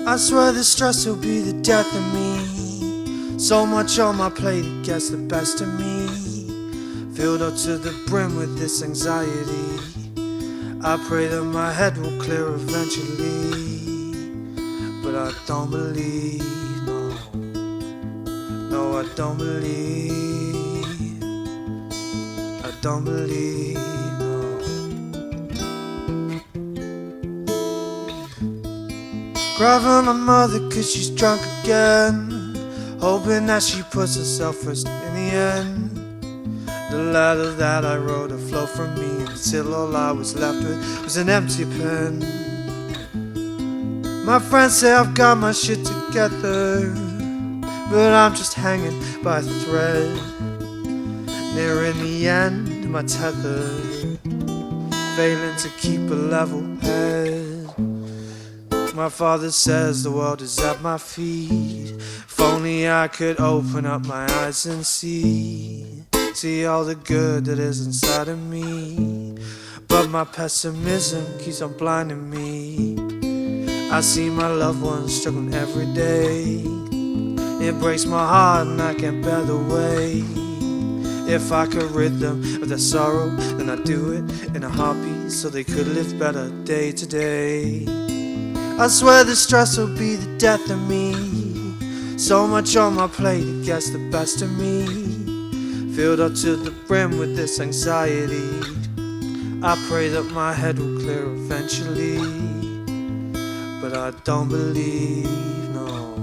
I swear this stress will be the death of me. So much on my plate, it gets the best of me. Filled up to the brim with this anxiety. I pray that my head will clear eventually, but I don't believe, no. No, I don't believe. I don't believe, no. Grabbing my mother cause she's drunk again, hoping that she puts herself first in the end. The letter that I wrote would flow from me until all I was left with was an empty pen. My friends say I've got my shit together, but I'm just hanging by a thread, nearing the end of my tether, failing to keep a level head. My father says the world is at my feet. If only I could open up my eyes and see all the good that is inside of me. But my pessimism keeps on blinding me. I see my loved ones struggling every day. It breaks my heart and I can't bear the weight. If I could rid them of their sorrow, then I'd do it in a heartbeat, so they could live better day to day. I swear the stress will be the death of me. So much on my plate, it gets the best of me. Filled up to the brim with this anxiety. I pray that my head will clear eventually, but I don't believe, no.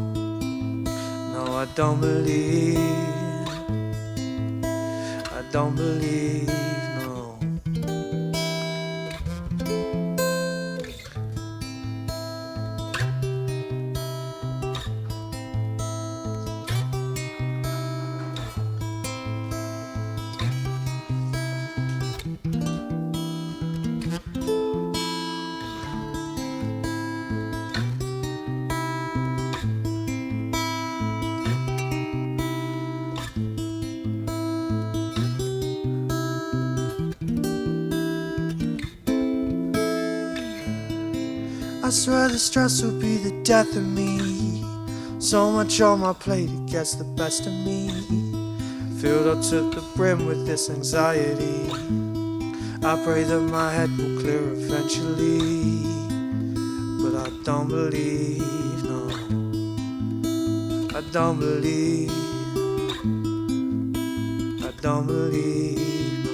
No, I don't believe. I don't believe, no. I swear the stress will be the death of me. So much on my plate, it gets the best of me. Filled up to the brim with this anxiety. I pray that my head will clear eventually, but I don't believe, no. I don't believe. I don't believe, no.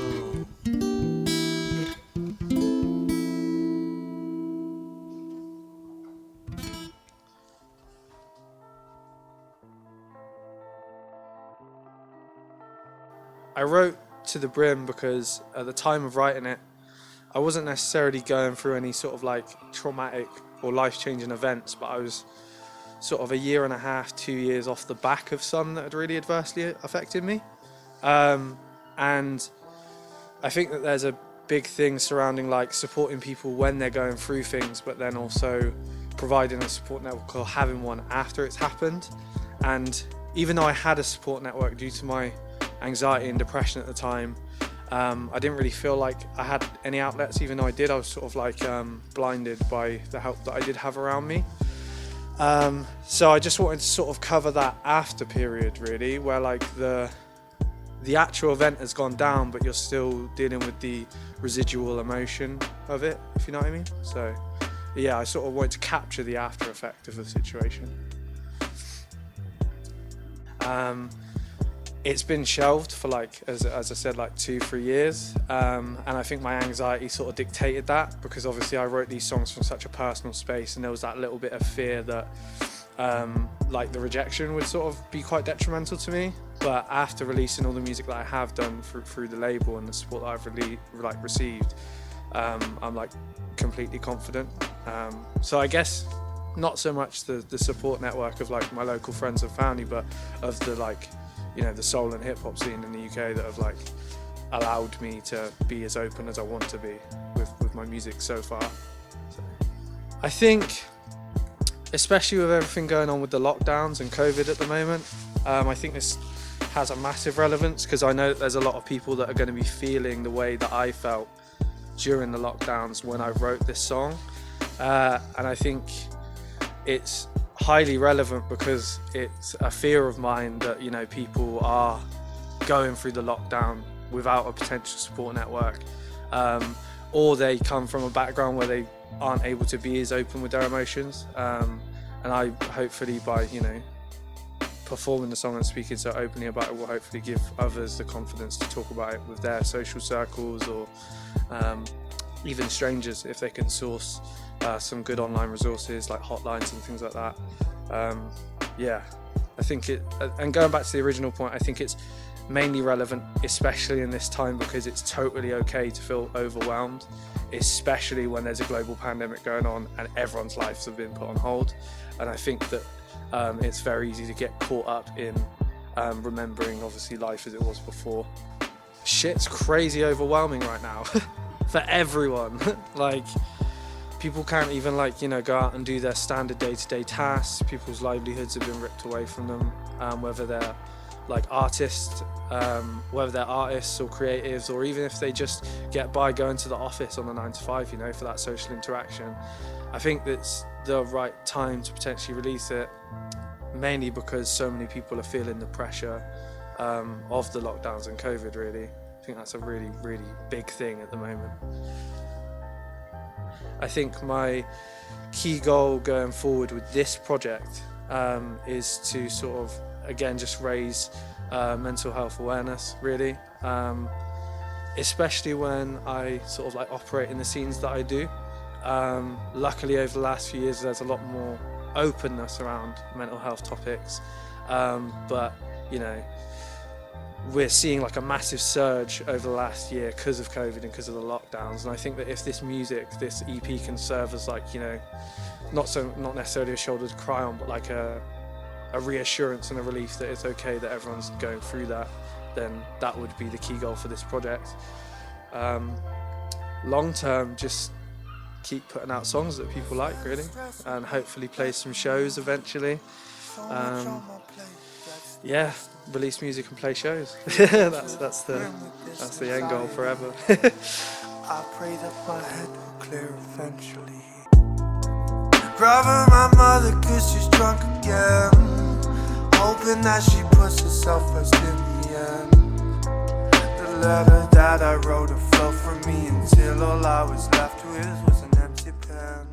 I wrote To the Brim because at the time of writing it, I wasn't necessarily going through any sort of like traumatic or life-changing events, but I was sort of a year and a half, 2 years off the back of some that had really adversely affected me. And I think that there's a big thing surrounding like supporting people when they're going through things, but then also providing a support network or having one after it's happened. And even though I had a support network due to my anxiety and depression at the time, I didn't really feel like I had any outlets. Even though I did, I was sort of like blinded by the help that I did have around me. So I just wanted to sort of cover that after period, really, where like the actual event has gone down, but you're still dealing with the residual emotion of it, if you know what I mean. So yeah, I sort of wanted to capture the after effect of the situation. It's been shelved for like, as I said, like 2-3 years. And I think my anxiety sort of dictated that, because obviously I wrote these songs from such a personal space, and there was that little bit of fear that like the rejection would sort of be quite detrimental to me. But after releasing all the music that I have done through the label and the support that I've really received, I'm like completely confident. So I guess not so much the support network of like my local friends and family, but of the like, you know, the soul and hip hop scene in the UK that have like allowed me to be as open as I want to be with my music so far. So, I think, especially with everything going on with the lockdowns and COVID at the moment, I think this has a massive relevance, because I know that there's a lot of people that are going to be feeling the way that I felt during the lockdowns when I wrote this song. And I think it's highly relevant because it's a fear of mine that, you know, people are going through the lockdown without a potential support network, or they come from a background where they aren't able to be as open with their emotions, and I hopefully, by, you know, performing the song and speaking so openly about it, will hopefully give others the confidence to talk about it with their social circles, or even strangers, if they can source some good online resources like hotlines and things like that. Yeah, I think it, and going back to the original point, I think it's mainly relevant, especially in this time, because it's totally okay to feel overwhelmed, especially when there's a global pandemic going on and everyone's lives have been put on hold. And I think that it's very easy to get caught up in remembering, obviously, life as it was before. Shit's crazy overwhelming right now for everyone. Like, people can't even, like, you know, go out and do their standard day-to-day tasks. People's livelihoods have been ripped away from them, whether they're like artists, whether they're artists or creatives, or even if they just get by going to the office on a 9 to 5, you know, for that social interaction. I think that's the right time to potentially release it, mainly because so many people are feeling the pressure of the lockdowns and COVID, really. I think that's a really, really big thing at the moment. I think my key goal going forward with this project is to sort of, again, just raise mental health awareness, really, especially when I sort of like operate in the scenes that I do. Luckily, over the last few years, there's a lot more openness around mental health topics, but, you know, we're seeing like a massive surge over the last year because of COVID and because of the lockdowns. And I think that if this music, this EP, can serve as, like, you know, not necessarily a shoulder to cry on, but like a reassurance and a relief that it's okay that everyone's going through that, then that would be the key goal for this project. Long term, just keep putting out songs that people like, really, and hopefully play some shows eventually. Yeah, release music and play shows. that's the end goal forever. I pray that my head will clear eventually. Grabbing my mother cause she's drunk again, hoping that she puts herself first in the end. The letter that I wrote, it flowed from me until all I was left with was an empty pen.